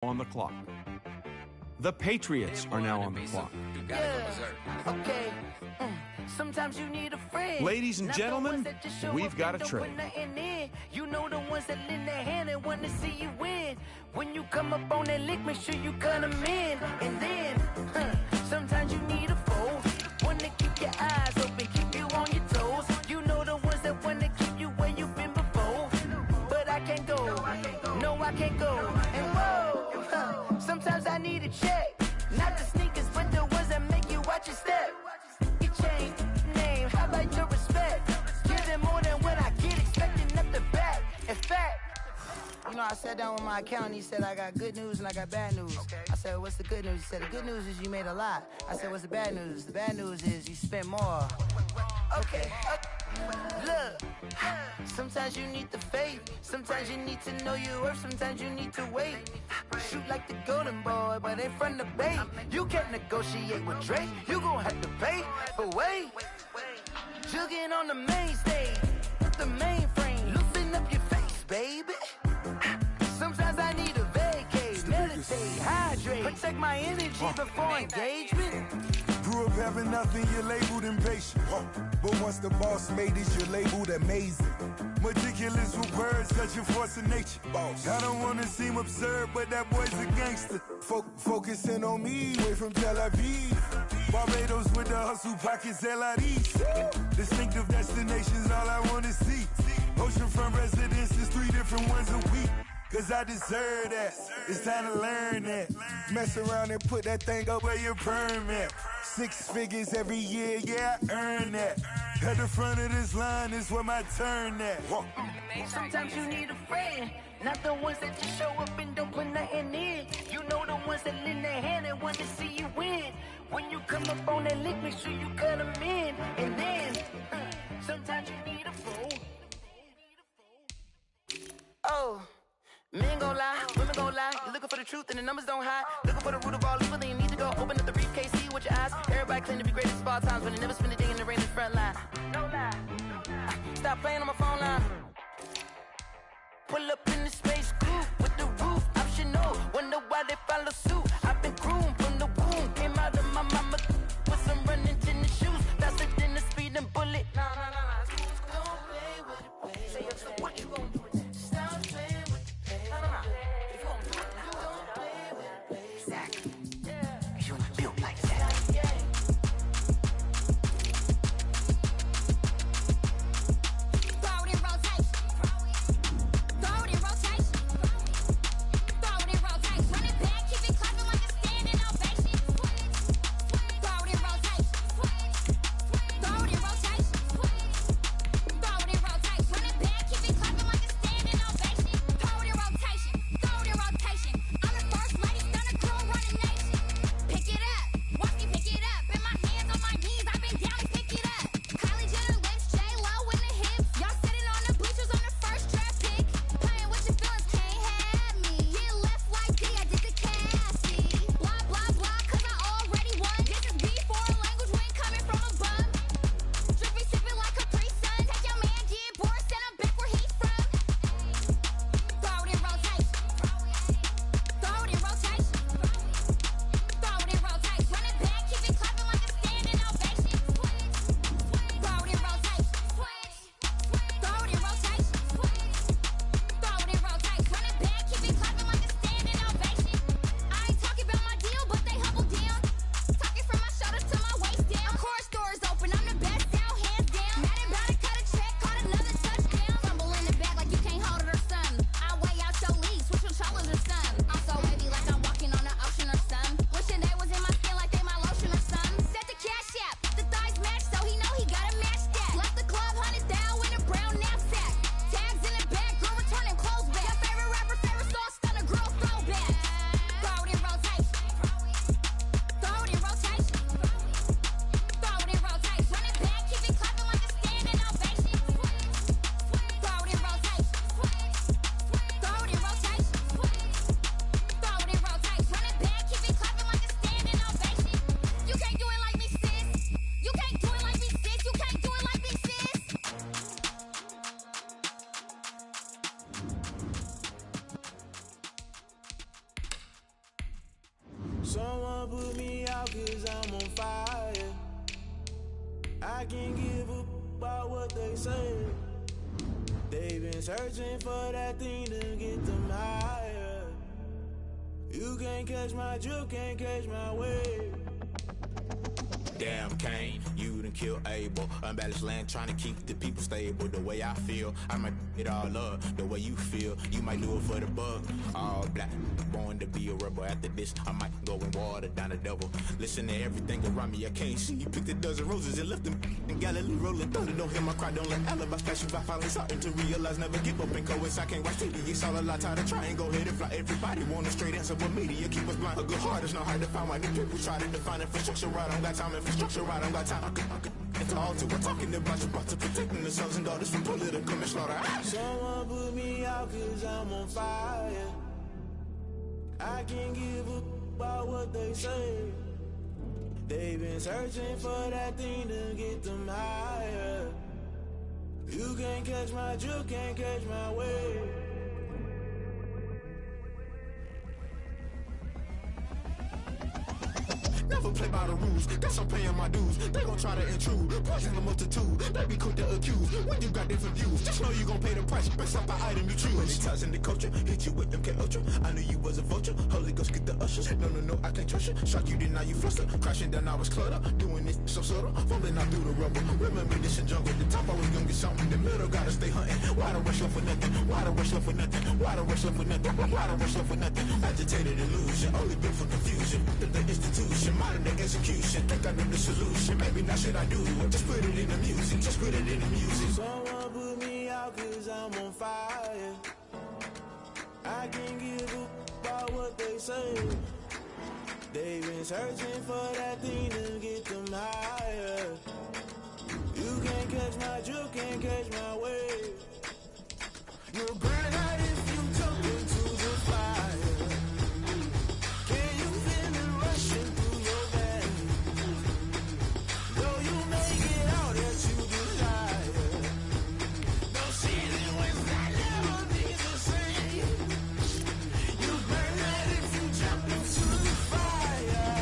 on the clock. The Patriots are now on the clock. Okay. Sometimes you need a friend. Ladies and gentlemen, we've got a trade. You know the ones that lend their hand and want to see you win. When you come up on that lick, make sure you cut them in. And then, sometimes you need a foe. One to keep your eyes open, keep you on your toes. You know the ones that want to keep you where you've been before. But I can't go. No, I can't go. And whoa, sometimes I need a check. Not the sneakers, but the ones that make you watch your step. Your chain, name, how about your respect? Give them more than what I get, expecting up the back. In fact, you know, I sat down with my accountant. He said, I got good news and I got bad news. I said, what's the good news? He said, the good news is you made a lot. I said, what's the bad news? The bad news is you spent more. Okay, look, sometimes you need the faith. Sometimes you need to know your worth. Sometimes you need to wait. Shoot like the golden boy, but ain't from the bay. You can't negotiate with Drake. You gon' have to pay. But wait, jugging on the main stage, the mainframe, loosen up your face, baby. Sometimes I need a vacate, meditate, hydrate, protect my energy before engagement. Grew up having nothing, you're labeled impatient. But once the boss made it, you're labeled amazing. Meticulous with words, cause you're force of nature. I don't wanna seem absurd, but that boy's a gangster. Focusing on me, way from Tel Aviv. Barbados with the hustle pockets, LIDs. Distinctive destinations, all I wanna see. Oceanfront residences, 3 different ones a week. Cause I deserve that, it's time to learn that. Mess around and put that thing up where your permit. 6 figures every year, yeah, I earn that. At the front of this line is where my turn at. Sometimes you need a friend, not the ones that just show up and don't put nothing in. You know the ones that lend their hand and want to see you win. When you come up on that lick, make sure you cut them in. And then, sometimes you need a fool. Oh. Men gon' lie, women gon' lie. You're looking for the truth and the numbers don't hide. Looking for the root of all evil, then you need to go open up the briefcase, see with your eyes. Everybody claim to be greatest of all times, but they never spend a day in the rain in the front line. No lie. Stop playing on my phone line. Pull up in the space coupe with the roof optional. Wonder why they follow suit. I've been groomed from the womb. Came out of my mama with some running tennis shoes. Faster than the speeding bullet. No. Don't play with it, baby. Say what you gon' do? Someone put me out cause I'm on fire. I can't give a about what they say. They've been searching for that thing to get them higher. You can't catch my drift, can't catch my wave. Damn Kane, you done killed Abel. Unbalanced land trying to keep the people stable. The way I feel, I might it all up. The way you feel, you might do it for the buck. All black, born to be a rebel. After this, I might go and water down the devil. Listen to everything around me, I can't see. You picked a dozen roses and left them in Galilee rolling thunder. Don't hear my cry, don't let alibis flash. If I finally starting to realize, never give up and coast. I can't watch TV, it's all a lot. Tired of trying, go ahead and fly. Everybody want a straight answer, but media keep us blind. A good heart is not hard to find. Why the people try to define infrastructure right? I don't got time, infrastructure right, I don't got time. I could it's all to we're talking about to protecting the sons and daughters from political manslaughter. Someone put me out cause I'm on fire. I can't give a about what they say. They've been searching for that thing to get them higher. You can't catch my drift, can't catch my wave. Never play by the rules, guess I'm paying my dues. They gon' try to intrude, poison the multitude. They be quick to accuse, when you got different views. Just know you gon' pay the price, based off the item you choose. When it ties in the culture, hit you with MK Ultra. I knew you was a vulture, Holy Ghost get the ushers. No, I can't trust you. Shock you, then now you fluster. Crashing down, I was cluttered. Doing this so subtle, falling out through the rubble. Remember this in jungle, the top I was gonna get something. The middle gotta stay hunting. Why the rush left for nothing? Why the rush left for nothing? Why the rush left for nothing? Why the rush left for nothing? Agitated illusion, only built for confusion. The institution, modern day execution. Think I know the solution. Maybe not should I do it? Just put it in the music. Just put it in the music. Someone put me out cause I'm on fire. I can't give a about what they say. They've been searching for that thing to get them higher. You can't catch my drift, can't catch my wave. You'll burn out if you jump into the fire. Can you feel it rushing through your veins? Though you make it out that you desire. No season when I never be the same. You burn out if you jump into the fire.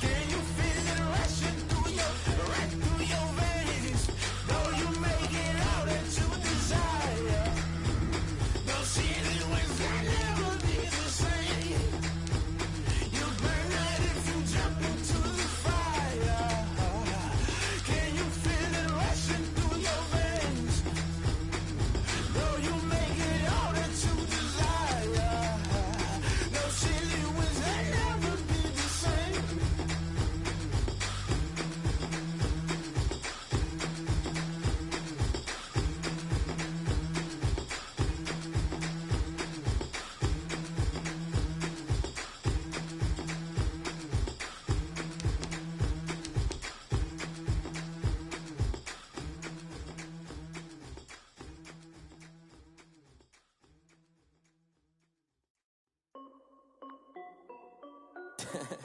Can you feel it rushing through your veins? Though you make it out that you desire. No season when I never be the same. You burn out if you jump into the fire. Can you feel it rushing through your veins? Though you make it all that you desire. No silly winds that never be the same.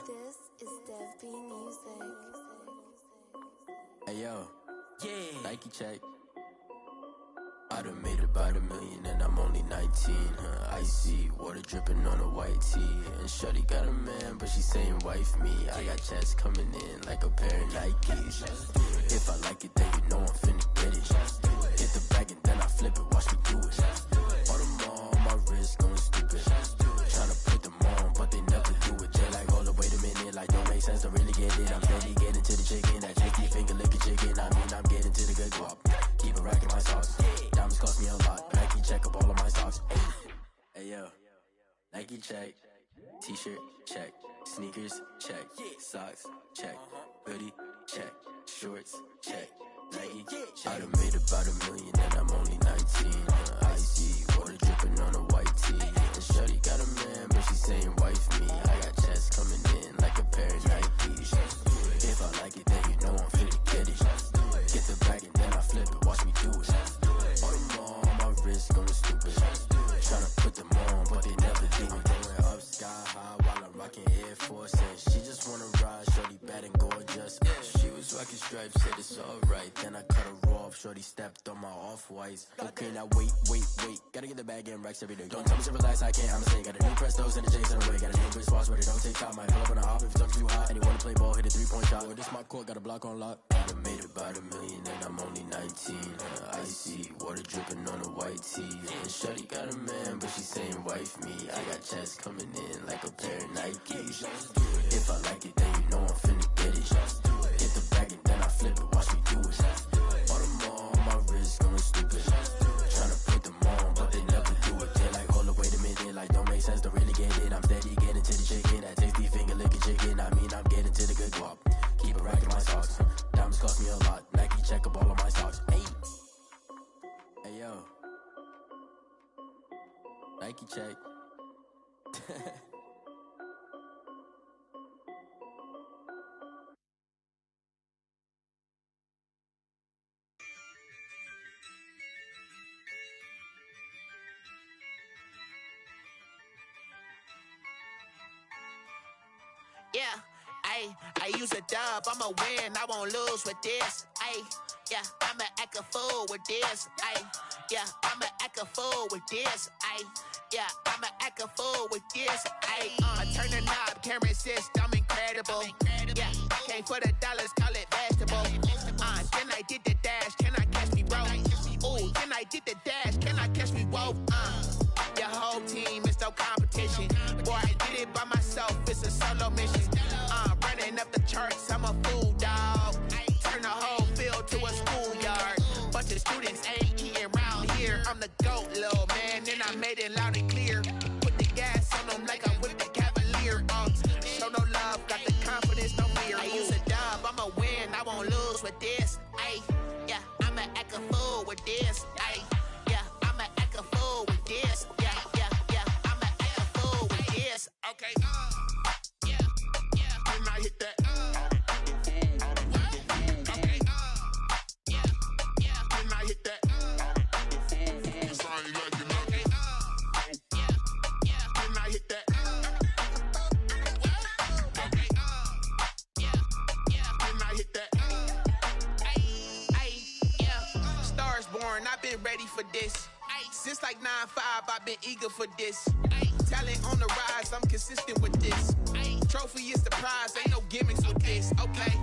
This is Dev B Music. Hey yo, Nike check. I done made about $1 million and I'm only 19. Icy water dripping on a white tee. And shorty got a man, but she saying wife me. I got checks coming in like a pair of Nikes. If I like it, then you know I'm finna get it. Hit the bag and then I flip it, watch me do it. All them on my wrist going stupid. Tryna put them on, but they never do it. They like, hold up, wait a minute, like don't make sense, don't really get it. I'm steady getting to the chicken, that chicky finger licking chicken. I mean, I'm getting to the good guap. Keep it racking my sauce. Diamonds cost me a lot. Nike check up all of my stocks. Hey yo, Nike check. T-shirt check. Sneakers check. Socks check. Hoodie check. Shorts check. Nike I done made about $1 million and I'm only 19. Icy water dripping on a white tee. And shorty got a man, but she saying wife me. I got checks coming in like a pair of Nikes. If I like it, then you know I'm finna get it. Get the bag and then I flip it, watch me do it. All them on my wrist going stupid. Tryna put them on, but they never do it. Going up sky high while I'm rocking Air Force. And she just wanna ride, shorty bad and gorgeous. She was rocking stripes, said it's alright. Then I cut her off, shorty stepped on my off-whites. Okay, now wait. Gotta get the bag and racks every day. Don't tell me to relax, I can't, I'ma say. Got a new Prestos and the J's on the way. Got a new wristwatch, but it don't take shot. Might pull up on the hop if it's too hot. And you wanna play ball, hit a 3-point shot. Or this my court, got a block on lock. I done made about $1 million and I'm only 19. Icy, water dripping on a white tee. And Shorty got a man, but she saying wife me. I got checks coming in like a pair of Nikes. If I like it, then you know I'm finna get it. Hit the bag and then I flip it, watch me do it. All them on my wrist going stupid. Tryna put them on, but they never do it. They like, hold up, wait a minute, like don't make sense, don't really get it. I'm steady getting to the chicken, that tasty finger licking chicken. I mean, I'm getting to the good guap. Keep a rack in my socks. Diamonds cost me a lot. Nike check up all of my socks. Hey, hey yo, Nike check. Yeah, I use a dub, I'ma win, I won't lose with this. Yeah, I'ma act a fool with this. Yeah, I'ma act a fool with this. Yeah, I'ma act a fool with this. I turn the knob, can't resist, I'm incredible. Yeah, came for the dollars, call it vegetable. Then I did the dash, can I catch me, bro? Ooh, then I did the dash, can I catch me, whoa? Your whole team is no competition. Boy, I did it by myself, it's a solo mission. Running up the charts, I'm a fool, dog. Turn the whole field to a schoolyard. Bunch of students ain't eating round here. I'm the GOAT, little man, and I made it loud and clear. Put the gas on them like I'm with the Cavalier. Show no love, got the confidence, no fear. I use a dub, I'ma win, I won't lose with this. Yeah, I'ma act a fool with this. Yeah, I'ma act a fool with this. Yeah, I'ma act a fool with this. Okay, yeah, when I hit that. Okay, yeah, when I hit that. It's I ain't like it, okay, yeah, when I hit that. Okay, yeah, when I hit that. Yeah, stars born, I've been ready for this. Since like 9-5, I've been eager for this. Talent on the rise, I'm consistent with this. Trophy is the prize, ain't no gimmicks with this. Okay,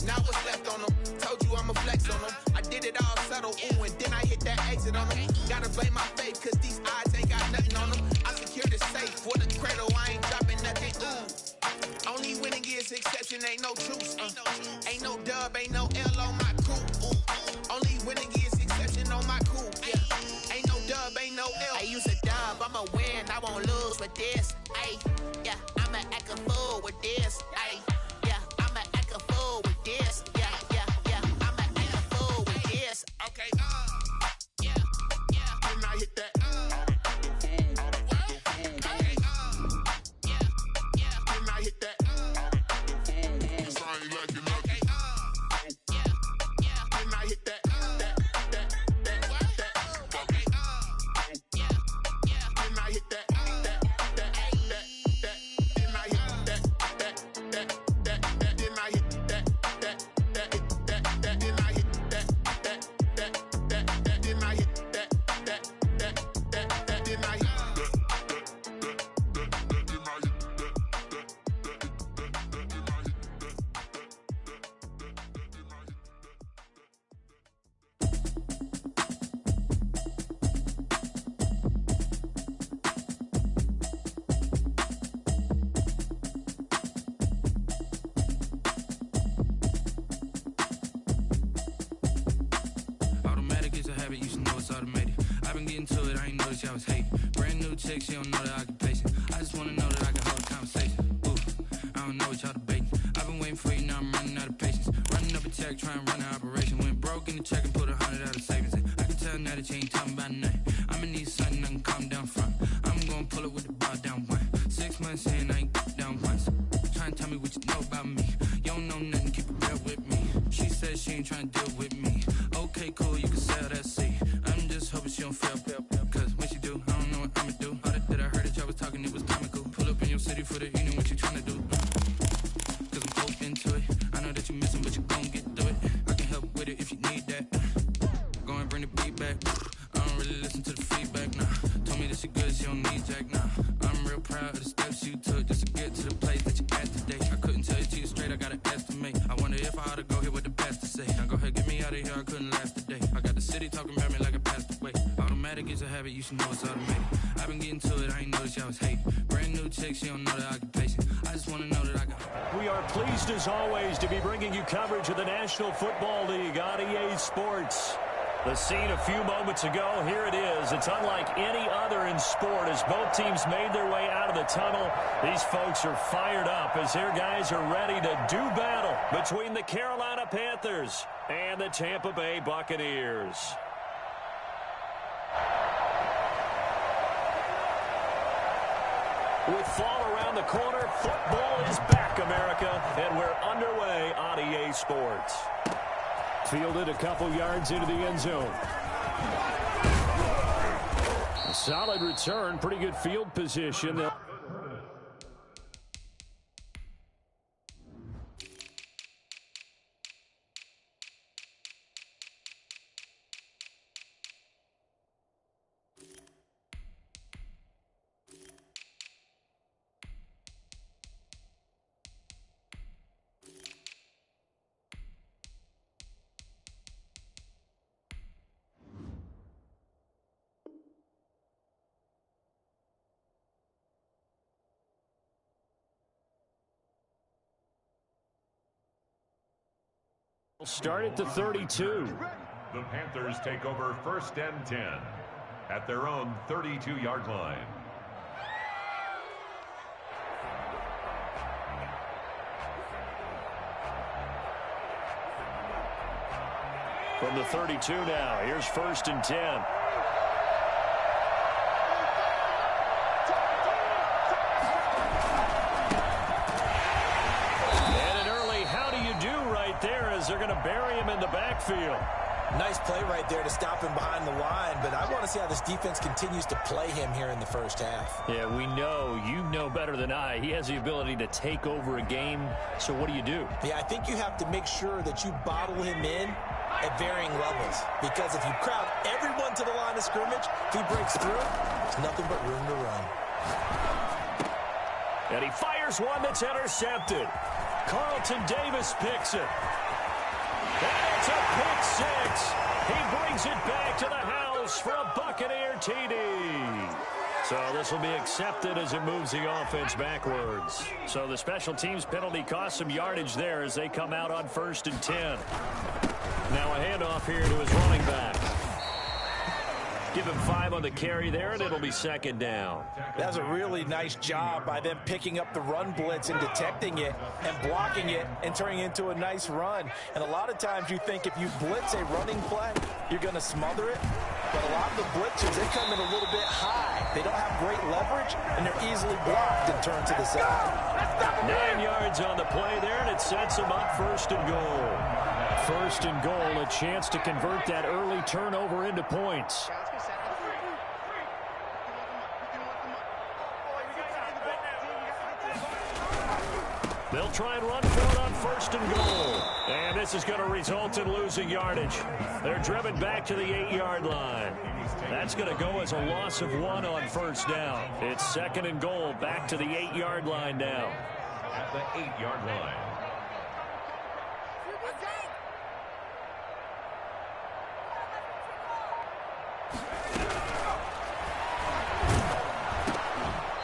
now what's left on them? Told you I'ma flex on them. I did it all subtle, ooh, and then I hit that exit on them. Gotta blame my faith, cause these odds ain't got nothing on them. I secured the safe for the cradle, I ain't dropping nothing, ooh. Only winning is exception, ain't no truce. Ain't no dub, ain't no L on my crew, ooh. Only winning is exception on my crew, yeah. Ain't no dub, ain't no L. I use a dub, I'ma win, I won't lose with this. Yeah, I'ma act a fool with this. Yeah, I'ma act a fool with this. Yeah, I'ma act a fool with this. Okay, yeah, when I hit that. Okay, yeah, when I hit that. It's I ain't like it, okay, yeah, when I hit that. Okay, yeah, when I hit that. I was hating. Brand new chick, she don't know the occupation. I just wanna know that I can hold a conversation. Ooh, I don't know what y'all debating. I've been waiting for you, now I'm running out of patience. Running up a check, trying to run an operation. Went broke in the check and put 100 out of savings in. I can tell now that you ain't talking about nothing. I'ma need something I can calm down from. I'm gonna pull it with the bar down one. 6 months in, I ain't down once. Trying to tell me what you know about me. You don't know nothing, keep it real with me. She said she ain't trying to deal with me. Okay, cool, you can sell that seat. I'm just hoping she don't fail. Cause when she do, I don't know what I'ma do. All that I heard that y'all was talking, it was comical. Pull up in your city for the evening, what you tryna do? Cause I'm open to it. I know that you missing, but you gon' get through it. I can help with it if you need that. Go and bring the beat back. I don't really listen to the feedback, nah. Told me that she good, she don't need jack, nah. I'm real proud of the steps you took just to get to the place that you at. you should know it's automated. I've been getting to it, I ain't noticed y'all was hating. Brand new chick, she don't know the occupation. I just want to know that I can. We are pleased as always to be bringing you coverage of the National Football League on EA Sports. The scene a few moments ago, here it is. It's unlike any other in sport as both teams made their way out of the tunnel. These folks are fired up as their guys are ready to do battle between the Carolina Panthers and the Tampa Bay Buccaneers. With fall around the corner, football is back, America, and we're underway on EA Sports. Fielded a couple yards into the end zone. A solid return, pretty good field position. Start at the 32. The Panthers take over 1st and 10 at their own 32-yard line. From the 32 now, here's 1st and 10. They're going to bury him in the backfield. Nice play right there to stop him behind the line, but I want to see how this defense continues to play him here in the first half. Yeah, we know. You know better than I. He has the ability to take over a game, so what do you do? Yeah, I think you have to make sure that you bottle him in at varying levels, because if you crowd everyone to the line of scrimmage, if he breaks through, there's nothing but room to run. And he fires one that's intercepted. Carlton Davis picks it. And it's a pick six. He brings it back to the house for a Buccaneer TD. So this will be accepted as it moves the offense backwards. So the special teams penalty cost some yardage there as they come out on 1st and 10. Now a handoff here to his running back. Give him 5 on the carry there, and it'll be 2nd down. That's a really nice job by them picking up the run blitz and detecting it and blocking it and turning it into a nice run. And a lot of times you think if you blitz a running play, you're going to smother it. But a lot of the blitzers, they come in a little bit high. They don't have great leverage, and they're easily blocked and turned to the side. 9 yards on the play there, and it sets them up 1st and goal. 1st and goal, a chance to convert that early turnover into points. They'll try and run for it on 1st and goal. And this is going to result in losing yardage. They're driven back to the 8-yard line. That's going to go as a loss of 1 on 1st down. It's 2nd and goal, back to the 8-yard line now. At the 8-yard line.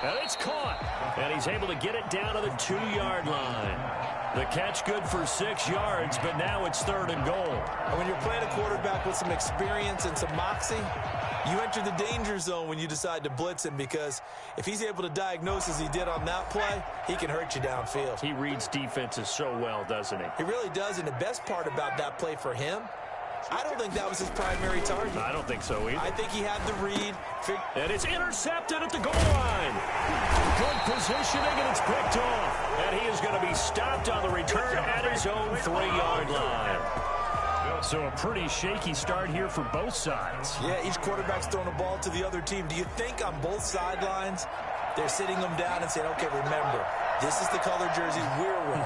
And it's caught. And he's able to get it down to the 2-yard line. The catch good for 6 yards, but now it's 3rd and goal. And when you're playing a quarterback with some experience and some moxie, you enter the danger zone when you decide to blitz him, because if he's able to diagnose as he did on that play, he can hurt you downfield. He reads defenses so well, doesn't he? He really does, and the best part about that play for him, I don't think that was his primary target. I don't think so either. I think he had the read. And it's intercepted at the goal line. Good positioning, and it's picked off. And he is going to be stopped on the return at his own 3-yard line. So a pretty shaky start here for both sides. Yeah, each quarterback's throwing a ball to the other team. Do you think on both sidelines they're sitting them down and saying, okay, remember, this is the color jersey we're wearing.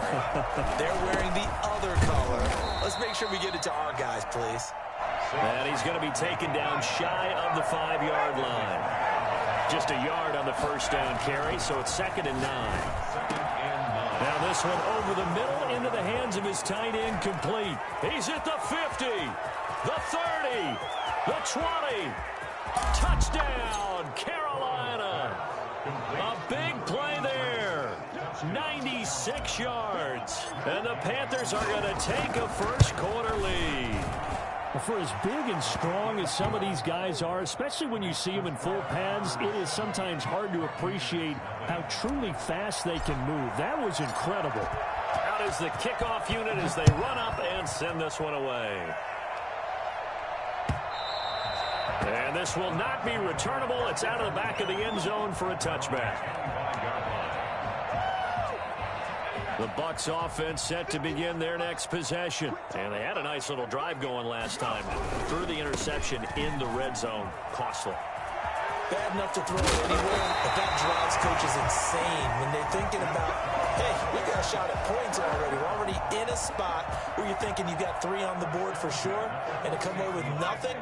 They're wearing the other color. Let's make sure we get it to our guys, please. And he's going to be taken down shy of the 5-yard line. Just a yard on the 1st down carry, so it's 2nd and 9. Now this one over the middle into the hands of his tight end, complete. He's at the 50, the 30, the 20, Touchdown, Carolina. A big play there. 96 yards. And the Panthers are going to take a first quarter lead. For as big and strong as some of these guys are, especially when you see them in full pads, it is sometimes hard to appreciate how truly fast they can move. That was incredible. Out is the kickoff unit as they run up and send this one away. And this will not be returnable. It's out of the back of the end zone for a touchback. The Bucs offense set to begin their next possession. And they had a nice little drive going last time. Threw the interception in the red zone. Costly. Bad enough to throw it anywhere, but that drives coaches insane when they're thinking about, hey, we got a shot at points already. We're already in a spot where you're thinking you got 3 on the board for sure, and to come away with nothing,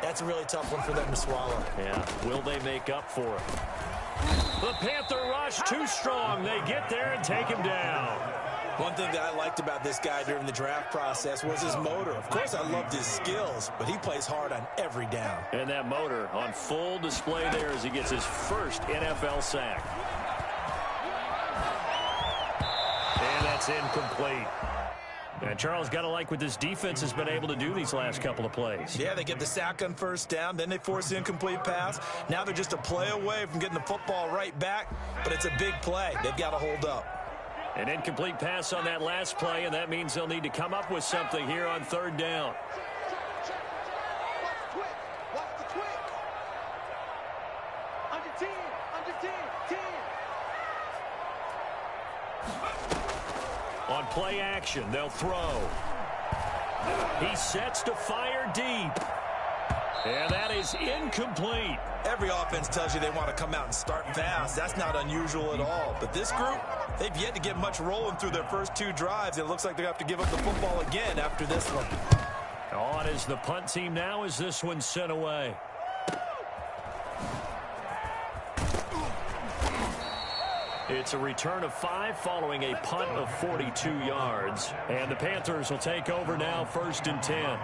that's a really tough one for them to swallow. Yeah, will they make up for it? The Panther rush too strong. They get there and take him down. One thing that I liked about this guy during the draft process was his motor. Of course, I loved his skills, but he plays hard on every down. And that motor on full display there as he gets his first NFL sack. And that's incomplete. And Charles, got to like what this defense has been able to do these last couple of plays. Yeah, they get the sack on first down, then they force the incomplete pass. Now they're just a play away from getting the football right back, but it's a big play. They've got to hold up. An incomplete pass on that last play, and that means they'll need to come up with something here on third down. On play action, they'll throw. He sets to fire deep. And that is incomplete. Every offense tells you they want to come out and start fast. That's not unusual at all. But this group, they've yet to get much rolling through their first 2 drives. It looks like they have to give up the football again after this one. On is the punt team now as this one's sent away. It's a return of 5 following a punt of 42 yards. And the Panthers will take over now, 1st and 10.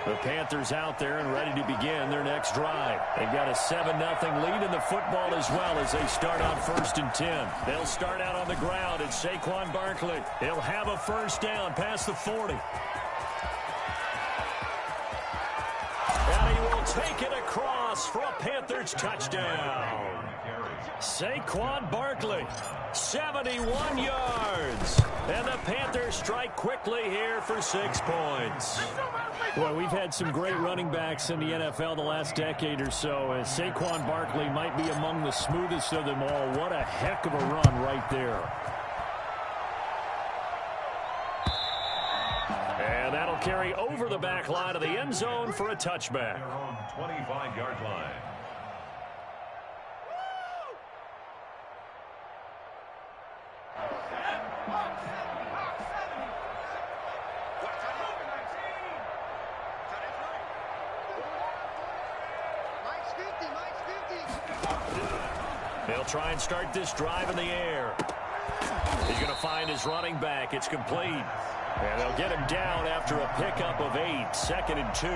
The Panthers out there and ready to begin their next drive. They've got a 7-0 lead in the football as well as they start on 1st and 10. They'll start out on the ground. It's Saquon Barkley. He'll have a first down past the 40. And he will take it across for a Panthers touchdown. Saquon Barkley, 71 yards. And the Panthers strike quickly here for 6 points. Boy, we've had some great running backs in the NFL the last decade or so, and Saquon Barkley might be among the smoothest of them all. What a heck of a run right there. And that'll carry over the back line of the end zone for a touchback. 25-yard line. They'll try and start this drive in the air. He's going to find his running back. It's complete. And they'll get him down after a pickup of 8. 2nd and 2.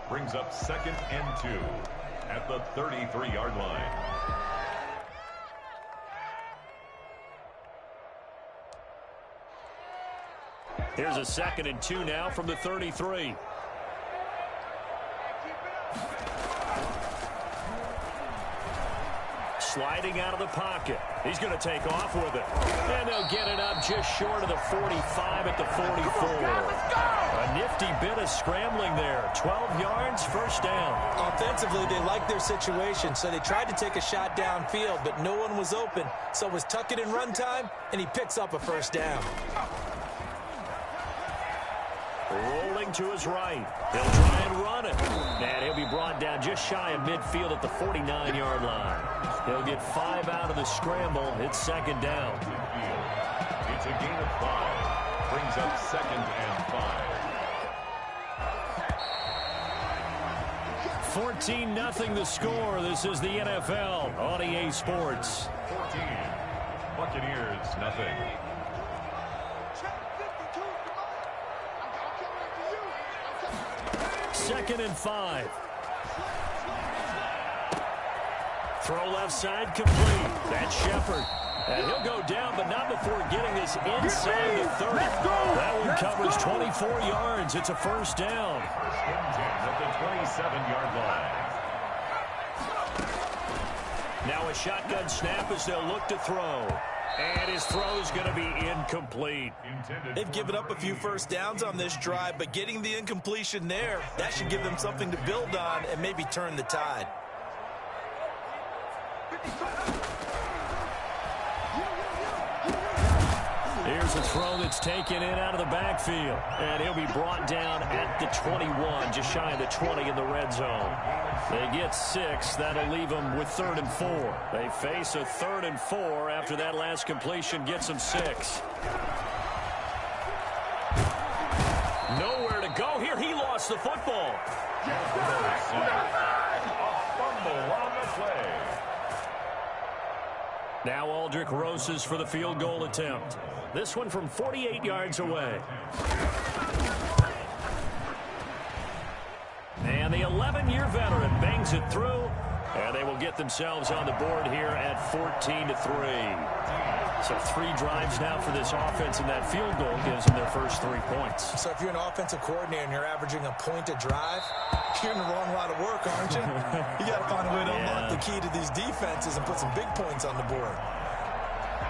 Brings up 2nd and 2 at the 33-yard line. Here's a 2nd and 2 now from the 33. Sliding out of the pocket. He's going to take off with it. And they'll get it up just short of the 45 at the 44. A nifty bit of scrambling there. 12 yards, first down. Offensively, they liked their situation, so they tried to take a shot downfield, but no one was open. So it was tuck it in run time, and he picks up a first down. Rolling to his right. He'll try and run it. And he'll be brought down just shy of midfield at the 49-yard line. He'll get 5 out of the scramble. It's second down. It's a gain of 5. Brings up 2nd and 5. 14-0 the score. This is the NFL on EA Sports. 14. Buccaneers, nothing. Second and 5. Throw left side complete. That's Shepard. And he'll go down, but not before getting this inside the 30. That one covers 24 yards. It's a first down. First and 10 at the 27-yard line. Now a shotgun snap as they'll look to throw. And his throw's going to be incomplete. They've given up a few first downs on this drive, but getting the incompletion there, that should give them something to build on and maybe turn the tide. Here's a throw that's taken in out of the backfield. And he'll be brought down at the 21, just shy of the 20 in the red zone. They get 6. That'll leave them with 3rd and 4. They face a 3rd and 4 after that last completion gets them 6. Nowhere to go here. He lost the football. A fumble on the play. Now Aldrich Rosas for the field goal attempt. This one from 48 yards away. And the 11-year veteran bangs it through, and they will get themselves on the board here at 14-3. So 3 drives now for this offense, and that field goal gives them their first 3 points. So if you're an offensive coordinator and you're averaging a point a drive, you're in the wrong line of work, aren't you? You got to find a way to unlock the key to these defenses and put some big points on the board.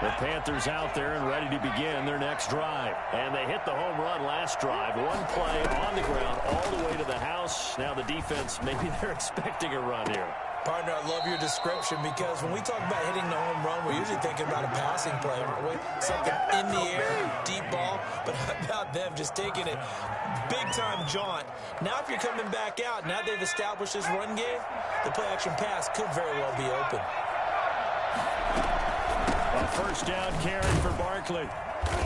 The Panthers out there and ready to begin their next drive. And they hit the home run last drive. 1 play on the ground all the way to the house. Now the defense, maybe they're expecting a run here. Partner, I love your description because when we talk about hitting the home run, we're usually thinking about a passing play. Something in the air, deep ball. But how about them just taking it big-time jaunt? Now if you're coming back out, now they've established this run game, the play-action pass could very well be open. A first down carry for Barkley.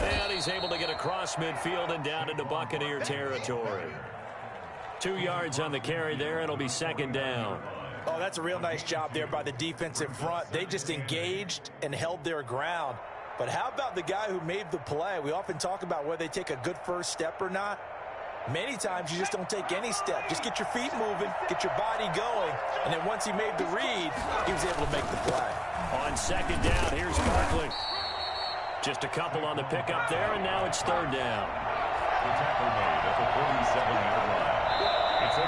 And he's able to get across midfield and down into Buccaneer territory. 2 yards on the carry there. It'll be second down. Oh, that's a real nice job there by the defensive front. They just engaged and held their ground. But how about the guy who made the play? We often talk about whether they take a good first step or not. Many times you just don't take any step. Just get your feet moving, get your body going, and then once he made the read, he was able to make the play. On second down, here's Barkley. Just a couple on the pickup there, and now it's third down. The tackle made at the 47-yard line.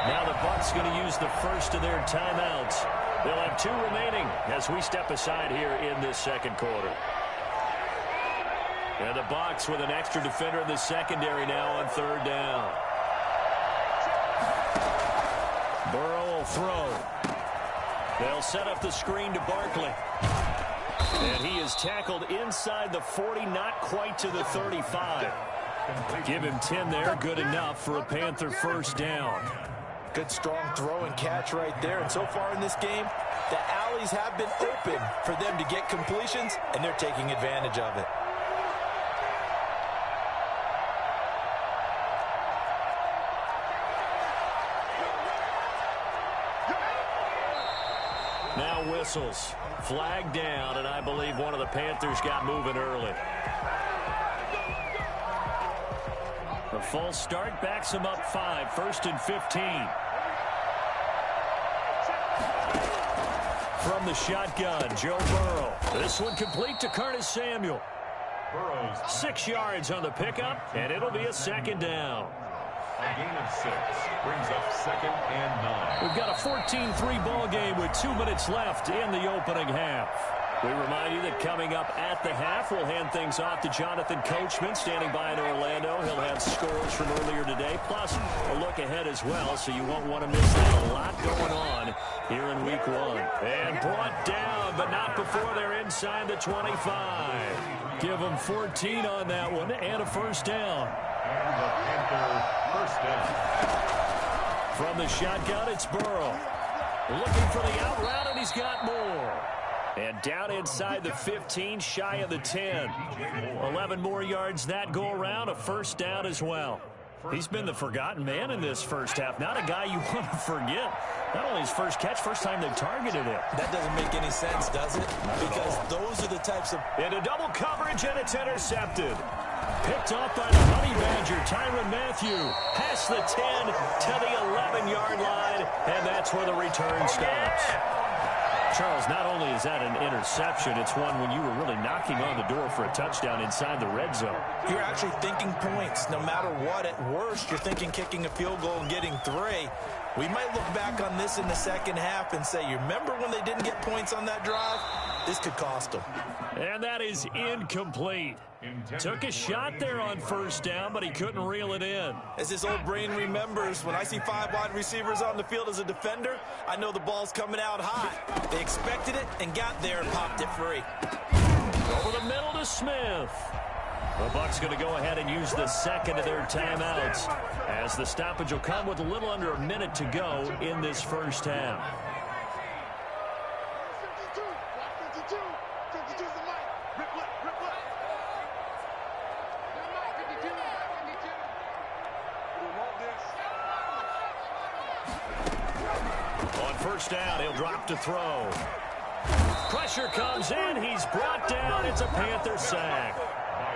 Now the Bucs going to use the first of their timeouts. They'll have 2 remaining as we step aside here in this second quarter. And the Bucs with an extra defender in the secondary now on third down. Burrow will throw. They'll set up the screen to Barkley. And he is tackled inside the 40, not quite to the 35. Give him 10 there, good enough for a Panther first down. Good strong throw and catch right there. And so far in this game, the alleys have been open for them to get completions, and they're taking advantage of it. Now whistles. Flag down, and I believe one of the Panthers got moving early. The false start backs him up 5, 1st and 15. From the shotgun, Joe Burrow. This one complete to Curtis Samuel. 6 yards on the pickup, and it'll be a second down. A gain of 6 brings up 2nd and 9. We've got a 14-3 ball game with 2 minutes left in the opening half. We remind you that coming up at the half, we'll hand things off to Jonathan Coachman, standing by in Orlando. He'll have scores from earlier today, plus a look ahead as well, so you won't want to miss that. A lot going on here in Week 1. And brought down, but not before they're inside the 25. Give them 14 on that one, and a first down. And the Panther first down. From the shotgun, it's Burrow. Looking for the out route, and he's got more. And down inside the 15, shy of the 10. 11 more yards that go around, a first down as well. He's been the forgotten man in this first half. Not a guy you want to forget. Not only his first catch, first time they've targeted him. That doesn't make any sense, does it? Because those are the types of... Into double coverage, and it's intercepted. Picked off by the Honey Badger, Tyrann Mathieu. Past the 10 to the 11-yard line, and that's where the return stops. Charles, not only is that an interception, it's one when you were really knocking on the door for a touchdown inside the red zone. You're actually thinking points. No matter what, at worst, you're thinking kicking a field goal and getting 3. We might look back on this in the second half and say, you remember when they didn't get points on that drive? This could cost them. And that is incomplete. Took a shot there on first down, but he couldn't reel it in. As his old brain remembers, when I see 5 wide receivers on the field as a defender, I know the ball's coming out hot. They expected it and got there and popped it free. Over the middle to Smith. The Bucs going to go ahead and use the second of their timeouts, as the stoppage will come with a little under a minute to go in this first half. On first down, he'll drop to throw. Pressure comes in. He's brought down. It's a Panther sack.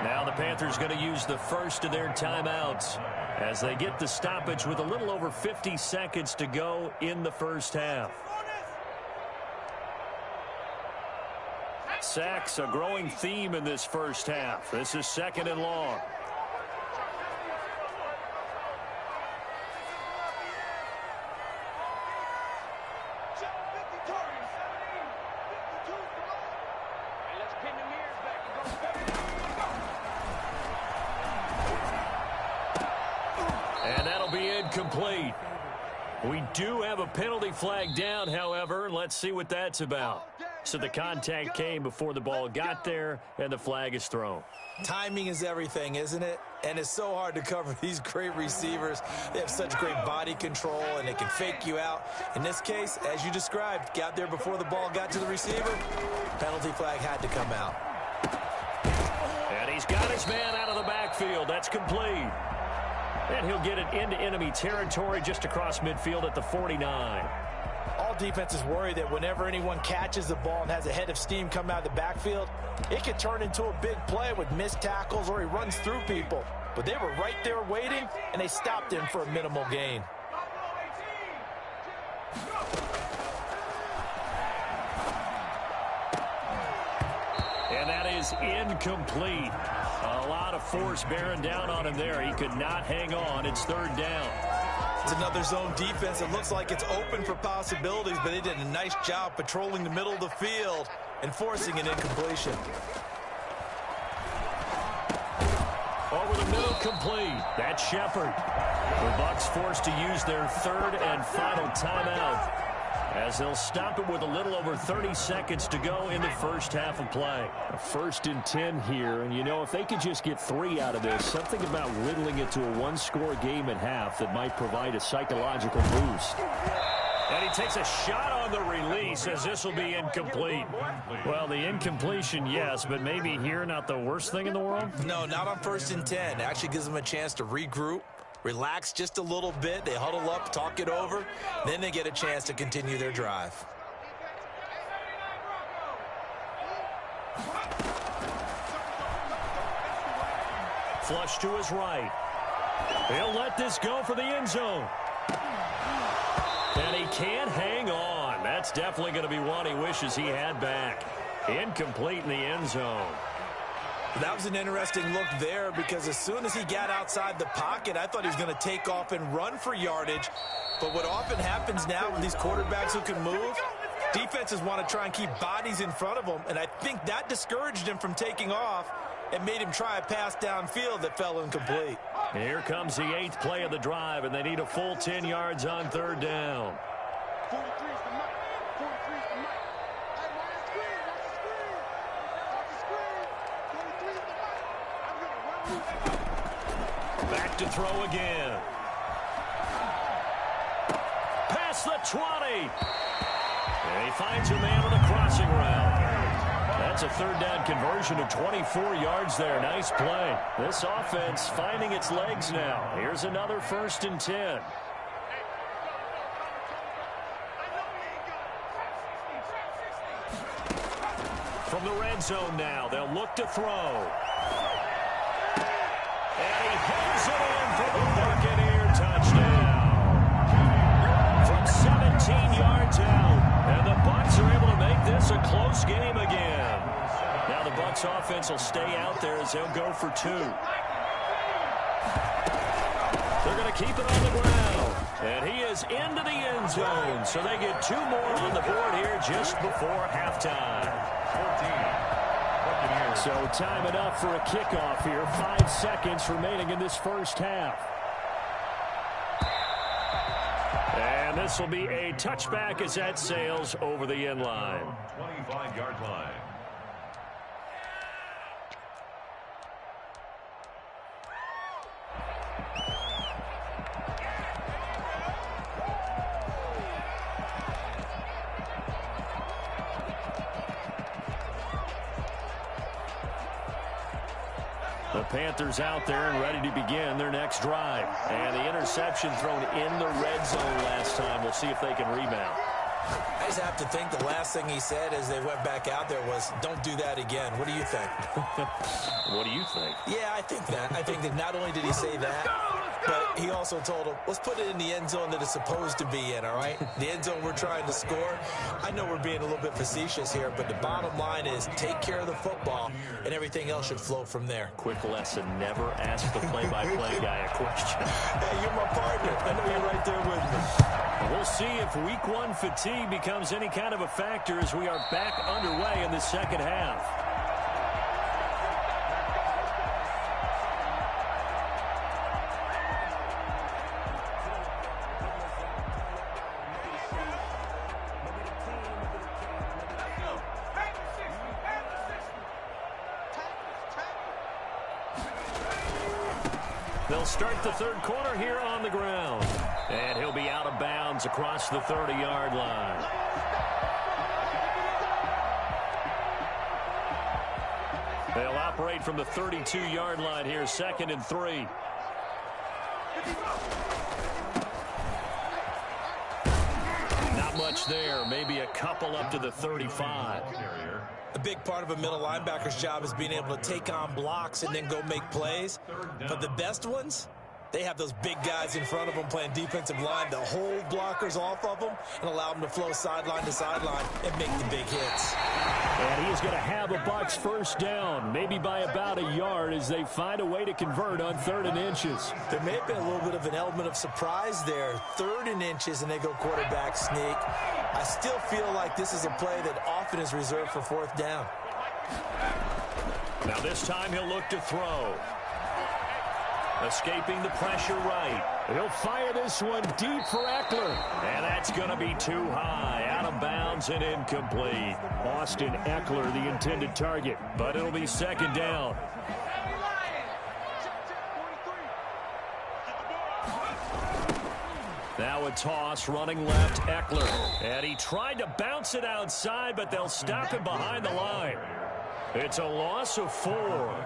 Now the Panthers going to use the first of their timeouts as they get the stoppage with a little over 50 seconds to go in the first half. Sacks, a growing theme in this first half. This is second and long. Complete. We do have a penalty flag down, however. Let's see what that's about. So the contact came before the ball got there, and the flag is thrown. Timing is everything, isn't it? And it's so hard to cover these great receivers. They have such great body control, and they can fake you out. In this case, as you described, got there before the ball got to the receiver. Penalty flag had to come out. And he's got his man out of the backfield. That's complete. And he'll get it into enemy territory just across midfield at the 49. All defenses worry that whenever anyone catches the ball and has a head of steam come out of the backfield, it could turn into a big play with missed tackles or he runs through people. But they were right there waiting, and they stopped him for a minimal gain. And that is incomplete. A lot of force bearing down on him there. He could not hang on. It's third down. It's another zone defense. It looks like it's open for possibilities, but they did a nice job patrolling the middle of the field and forcing an incompletion. Over the middle, complete. That's Shepard. The Bucs forced to use their third and final timeout, as they'll stop it with a little over 30 seconds to go in the first half of play. A 1st and 10 here, and you know, if they could just get 3 out of this, something about whittling it to a one-score game at half that might provide a psychological boost. And he takes a shot on the release, as this will be incomplete. Well, the incompletion, yes, but maybe here not the worst thing in the world? No, not on 1st and 10. It actually gives them a chance to regroup, relax just a little bit. They huddle up, talk it over. Then they get a chance to continue their drive. Flush to his right. He'll let this go for the end zone. And he can't hang on. That's definitely going to be one he wishes he had back. Incomplete in the end zone. That was an interesting look there, because as soon as he got outside the pocket, I thought he was going to take off and run for yardage. But what often happens now with these quarterbacks who can move, defenses want to try and keep bodies in front of them, and I think that discouraged him from taking off and made him try a pass downfield that fell incomplete. Here comes the 8th play of the drive, and they need a full 10 yards on third down. 43 is the mic. 43 is the mic. Hey, watch the screen. Watch the screen. Watch the screen. 43 is the mic. I'm going to run loose. Back to throw again. Past the 20. And he finds a man on a crossing route. That's a third down conversion of 24 yards there. Nice play. This offense finding its legs now. Here's another 1st and 10. From the red zone now, they'll look to throw. And he hits it in for the Buccaneer touchdown. From 17 yards out. And the Bucs are able to make this a close game again. Now the Bucs offense will stay out there as they'll go for 2. They're going to keep it on the ground. And he is into the end zone. So they get 2 more on the board here just before halftime. So time enough for a kickoff here. 5 seconds remaining in this first half. And this will be a touchback as that sails over the end line. 25-yard line. The Panthers out there and ready to begin their next drive. And the interception thrown in the red zone last time. We'll see if they can rebound. I just have to think the last thing he said as they went back out there was, don't do that again. What do you think? What do you think? Yeah, I think that. I think that not only did he say that, but he also told him, let's put it in the end zone that it's supposed to be in, all right? The end zone we're trying to score. I know we're being a little bit facetious here, but the bottom line is take care of the football, and everything else should flow from there. Quick lesson, never ask the play-by-play guy a question. Hey, you're my partner. I know you're right there with me. We'll see if week 1 fatigue becomes any kind of a factor as we are back underway in the second half. They'll start the third quarter here on the ground. And he'll be out of bounds across the 30-yard line. They'll operate from the 32-yard line here, 2nd and 3. Not much there, maybe a couple up to the 35. A big part of a middle linebacker's job is being able to take on blocks and then go make plays. But the best ones, they have those big guys in front of them playing defensive line to hold blockers off of them and allow them to flow sideline to sideline and make the big hits. And he is going to have a Bucs first down, maybe by about a yard as they find a way to convert on 3rd and inches. There may have been a little bit of an element of surprise there. 3rd and inches, and they go quarterback sneak. I still feel like this is a play that often is reserved for 4th down. Now this time he'll look to throw. Escaping the pressure right. He'll fire this one deep for Eckler. And that's going to be too high. Out of bounds and incomplete. Austin Eckler, the intended target. But it'll be 2nd down. Now a toss running left, Eckler. And he tried to bounce it outside, but they'll stop him behind the line. It's a loss of 4.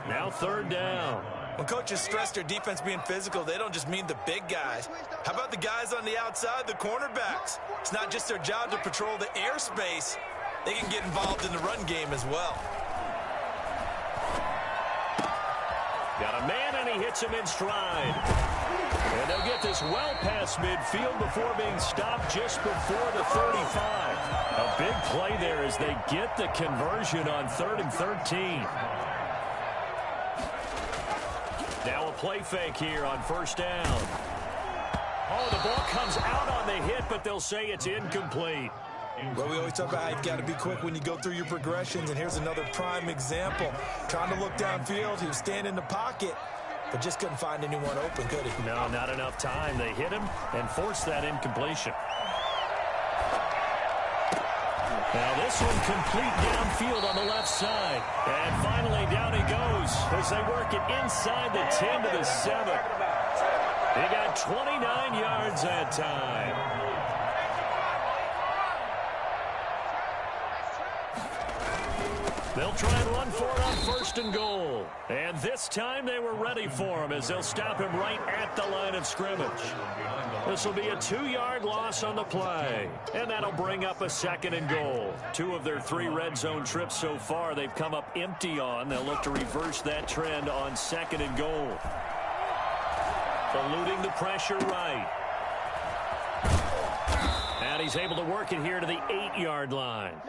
Now 3rd down. When coaches stress their defense being physical, they don't just mean the big guys. How about the guys on the outside, the cornerbacks? It's not just their job to patrol the airspace. They can get involved in the run game as well. Got a man, and he hits him in stride. And they'll get this well past midfield before being stopped just before the 35. A big play there as they get the conversion on 3rd and 13. Now a play fake here on 1st down. Oh, the ball comes out on the hit, but they'll say it's incomplete. Well, we always talk about how you've got to be quick when you go through your progressions, and here's another prime example. Trying to look downfield, he was standing in the pocket, but just couldn't find anyone open, could he? No, not enough time. They hit him and forced that incompletion. Now this one complete downfield on the left side. And finally down he goes as they work it inside the 10 to the 7. He got 29 yards that time. They'll try and run for it on 1st and goal. And this time they were ready for him as they'll stop him right at the line of scrimmage. This will be a 2-yard loss on the play. And that'll bring up a 2nd and goal. 2 of their 3 red zone trips so far they've come up empty on. They'll look to reverse that trend on 2nd and goal. Eluding the pressure right. And he's able to work it here to the 8-yard line.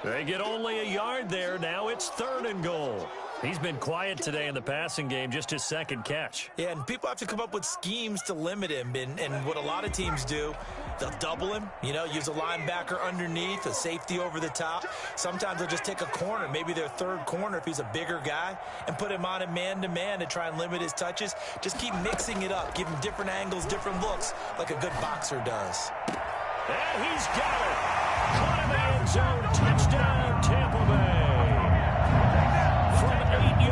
They get only a yard there. Now it's 3rd and goal. He's been quiet today in the passing game, just his 2nd catch. Yeah, and people have to come up with schemes to limit him. And what a lot of teams do, they'll double him, use a linebacker underneath, a safety over the top. Sometimes they'll just take a corner, maybe their 3rd corner if he's a bigger guy, and put him on a man-to-man to try and limit his touches. Just keep mixing it up, give him different angles, different looks, like a good boxer does. And he's got it. Caught in the end zone. Touchdown, Tampa Bay. From 8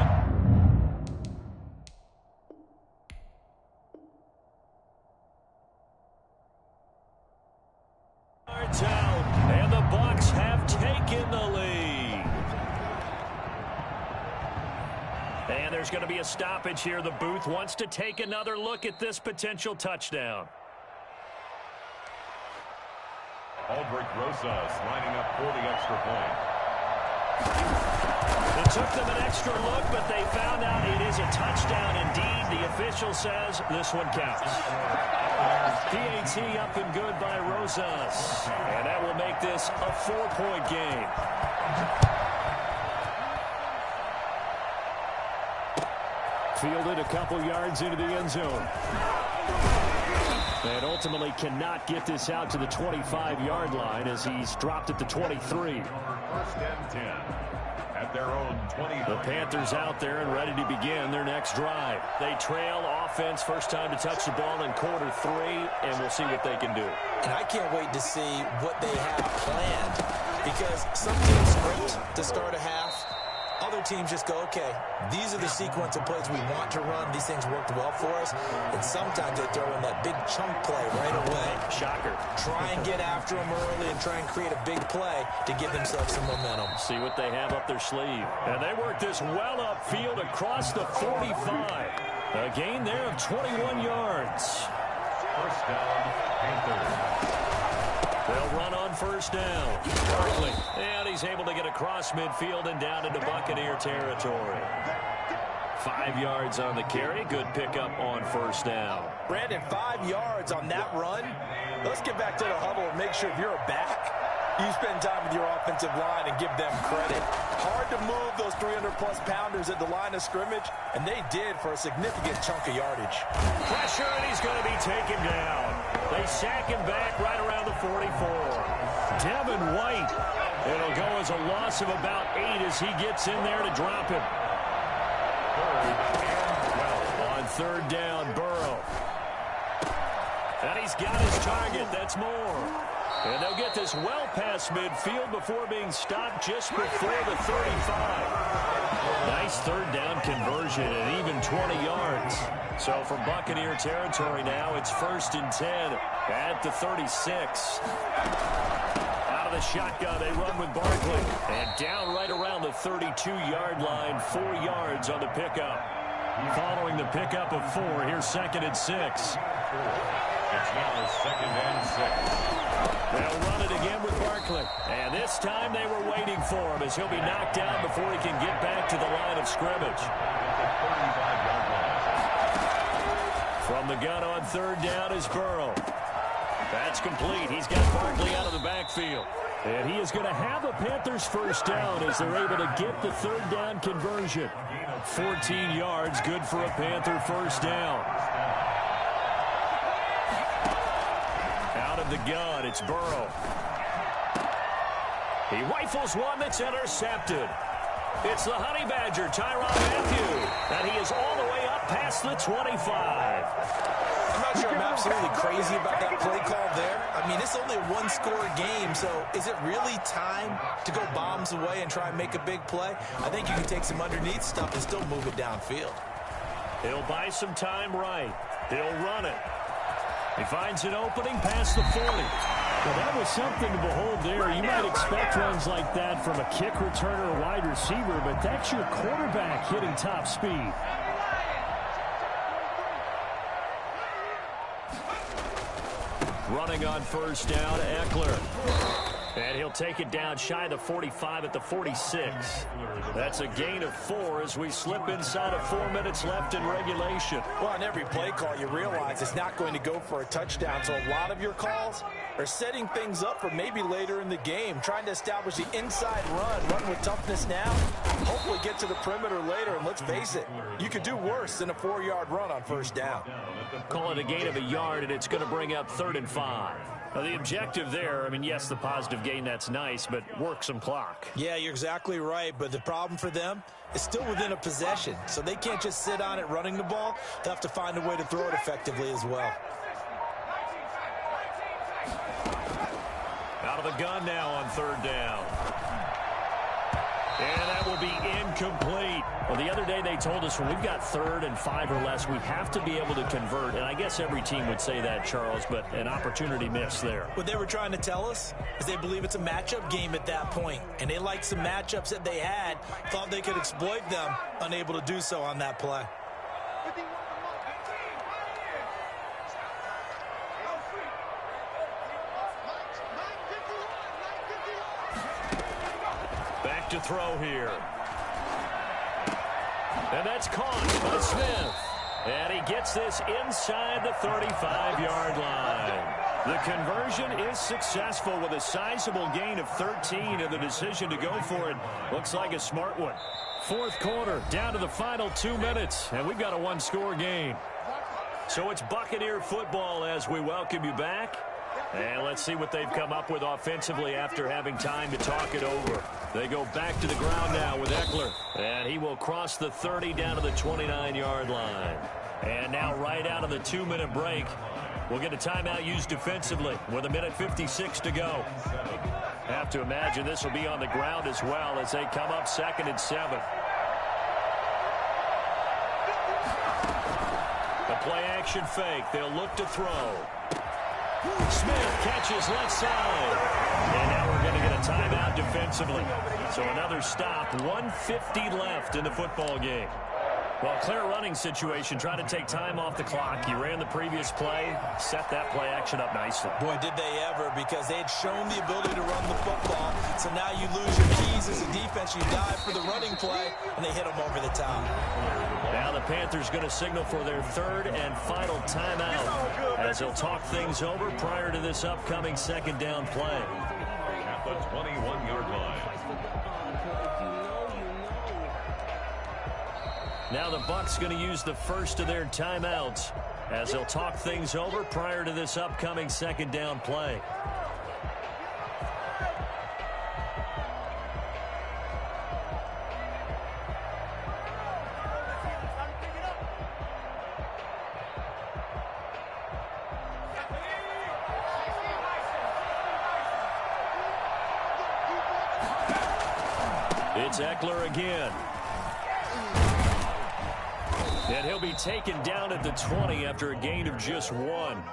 yards out. And the Bucs have taken the lead. And there's going to be a stoppage here. The booth wants to take another look at this potential touchdown. Aldrich Rosas lining up for the extra point. It took them an extra look, but they found out it is a touchdown indeed. The official says this one counts. PAT up and good by Rosas. And that will make this a 4-point game. Fielded a couple yards into the end zone. And ultimately cannot get this out to the 25-yard line as he's dropped at the 23. 1st and 10 at their own 20. The Panthers out there and ready to begin their next drive. They trail offense, first time to touch the ball in quarter 3, and we'll see what they can do. And I can't wait to see what they have planned, because some teams script to start a half. Other teams just go, okay, these are the sequence of plays we want to run. These things worked well for us. And sometimes they throw in that big chunk play right away. Shocker. Try and get after them early and try and create a big play to give themselves some momentum. See what they have up their sleeve. And they work this well upfield across the 45. A gain there of 21 yards. 1st down, Panthers. They'll run on 1st down. Barkley. And he's able to get across midfield and down into Buccaneer territory. 5 yards on the carry. Good pickup on 1st down. Brandon, 5 yards on that run. Let's get back to the huddle and make sure if you're a back, you spend time with your offensive line and give them credit. Hard to move those 300-plus pounders at the line of scrimmage, and they did for a significant chunk of yardage. Pressure, and he's going to be taken down. They sack him back right around the 44. Devin White. It'll go as a loss of about 8 as he gets in there to drop him. On 3rd down, Burrow. And he's got his target. That's more. And they'll get this well past midfield before being stopped just before the 35. Nice 3rd down conversion and even 20 yards. So from Buccaneer territory now, it's 1st and 10 at the 36. Out of the shotgun, they run with Barkley. And down right around the 32-yard line, 4 yards on the pickup. Following the pickup of 4, here's 2nd and 6. It's now 2nd and 6. They'll run it again with Barkley. And this time they were waiting for him as he'll be knocked down before he can get back to the line of scrimmage. From the gun on 3rd down is Burrow. That's complete. He's got Barkley out of the backfield. And he is going to have a Panthers 1st down as they're able to get the 3rd down conversion. 14 yards, good for a Panther 1st down. Out of the gun, it's Burrow. He rifles one that's intercepted. It's the Honey Badger, Tyrann Mathieu. And he is all the way up past the 25. I'm not sure I'm absolutely crazy about that play call there. I mean, it's only a one-score game, so is it really time to go bombs away and try and make a big play? I think you can take some underneath stuff and still move it downfield. He'll buy some time right. He'll run it. He finds an opening past the 40. Well, that was something to behold there. You might expect runs like that from a kick returner or wide receiver, but that's your quarterback hitting top speed. Running on first down, Eckler. And he'll take it down shy of the 45 at the 46. That's a gain of 4 as we slip inside of 4 minutes left in regulation. Well, on every play call, you realize it's not going to go for a touchdown. So a lot of your calls are setting things up for maybe later in the game, trying to establish the inside run with toughness now, hopefully get to the perimeter later. And let's face it, you could do worse than a 4-yard run on first down. Call it a gain of a yard, and it's going to bring up 3rd and 5. Now, the objective there, I mean, yes, the positive gain, that's nice, but work some clock. Yeah, you're exactly right, but the problem for them is still within a possession, so they can't just sit on it running the ball. They'll have to find a way to throw it effectively as well. Out of the gun now on 3rd down. And that will be incomplete. Well, the other day they told us when we've got 3rd and 5 or less, we have to be able to convert. And I guess every team would say that, Charles, but an opportunity missed there. What they were trying to tell us is they believe it's a matchup game at that point. And they liked some matchups that they had, thought they could exploit them, unable to do so on that play. To throw here. And that's caught by Smith. And he gets this inside the 35-yard line. The conversion is successful with a sizable gain of 13, and the decision to go for it looks like a smart one. 4th quarter, down to the final 2 minutes, and we've got a 1-score game. So it's Buccaneer football as we welcome you back. And let's see what they've come up with offensively after having time to talk it over. They go back to the ground now with Eckler. And he will cross the 30 down to the 29-yard line. And now right out of the 2-minute break, we'll get a timeout used defensively with 1:56 to go. Have to imagine this will be on the ground as well as they come up 2nd and 7. The play action fake. They'll look to throw. Smith catches left side. And now we're going to get a timeout defensively. So another stop, 1:50 left in the football game. Well, clear running situation, trying to take time off the clock. You ran the previous play, set that play action up nicely. Boy, did they ever, because they had shown the ability to run the football. So now you lose your keys as a defense. You dive for the running play, and they hit them over the top. Now the Panthers going to signal for their 3rd and final timeout as they'll talk things over prior to this upcoming 2nd down play. At the 21-yard line. Now the Bucs going to use the first of their timeouts as they'll talk things over prior to this upcoming 2nd down play. It's Eckler again. And he'll be taken down at the 20 after a gain of just 1.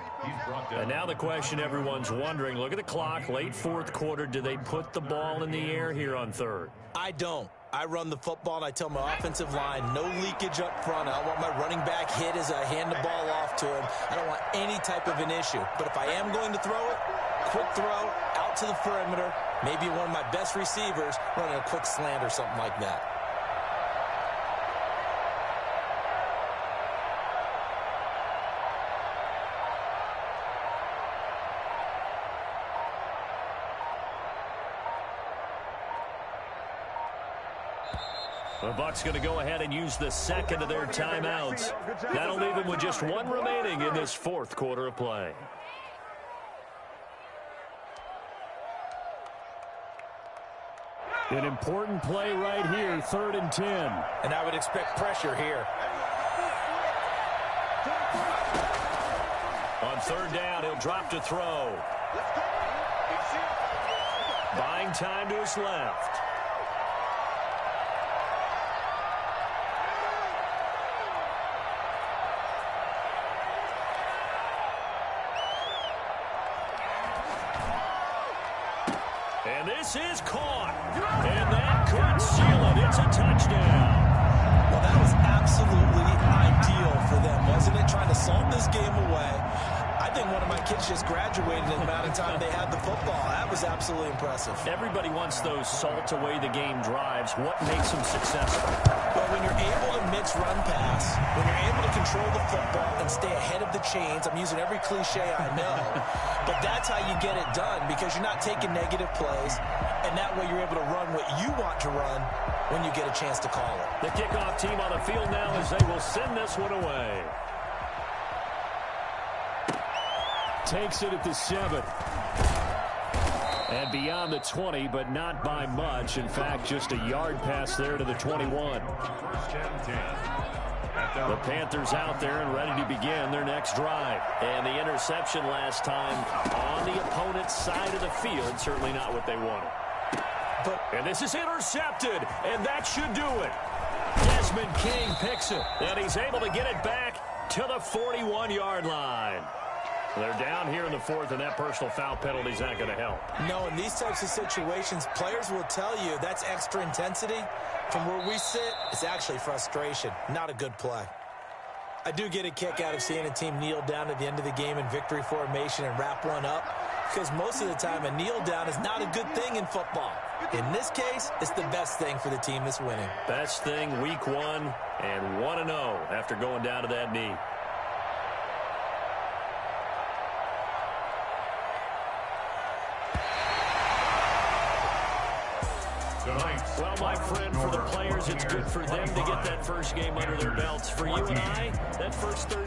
And now the question everyone's wondering, look at the clock, late 4th quarter, do they put the ball in the air here on 3rd? I don't. I run the football, and I tell my offensive line, no leakage up front. I don't want my running back hit as I hand the ball off to him. I don't want any type of an issue. But if I am going to throw it, quick throw, out to the perimeter, maybe one of my best receivers running a quick slant or something like that. The Bucs going to go ahead and use the 2nd of their timeouts. That'll leave them with just 1 remaining in this 4th quarter of play. An important play right here, 3rd and 10. And I would expect pressure here. On third down, he'll drop to throw. Buying time to his left. And this is caught. And that could seal it. It's a touchdown. Well, that was absolutely ideal for them, wasn't it? Trying to salt this game away. I think one of my kids just graduated in the amount of time they had the football. That was absolutely impressive. Everybody wants those salt away the game drives. What makes them successful? Well, when you're able to mix run pass, when you're able to control the football and stay ahead of the chains, I'm using every cliche I know, but that's how you get it done because you're not taking negative plays, and that way you're able to run what you want to run when you get a chance to call it. The kickoff team on the field now as they will send this one away. Takes it at the 7. And beyond the 20, but not by much. In fact, just a yard pass there to the 21. The Panthers out there and ready to begin their next drive. And the interception last time on the opponent's side of the field. Certainly not what they wanted. And this is intercepted, and that should do it. Desmond King picks it, and he's able to get it back to the 41-yard line. They're down here in the 4th, and that personal foul penalty is not going to help. No, in these types of situations, players will tell you that's extra intensity. From where we sit, it's actually frustration, not a good play. I do get a kick out of seeing a team kneel down at the end of the game in victory formation and wrap one up, because most of the time a kneel down is not a good thing in football. In this case, it's the best thing for the team that's winning. Best thing week 1 and 1-0 after going down to that knee. Well, my friend, for the players, it's good for them to get that first game under their belts. For you and I, that first Thursday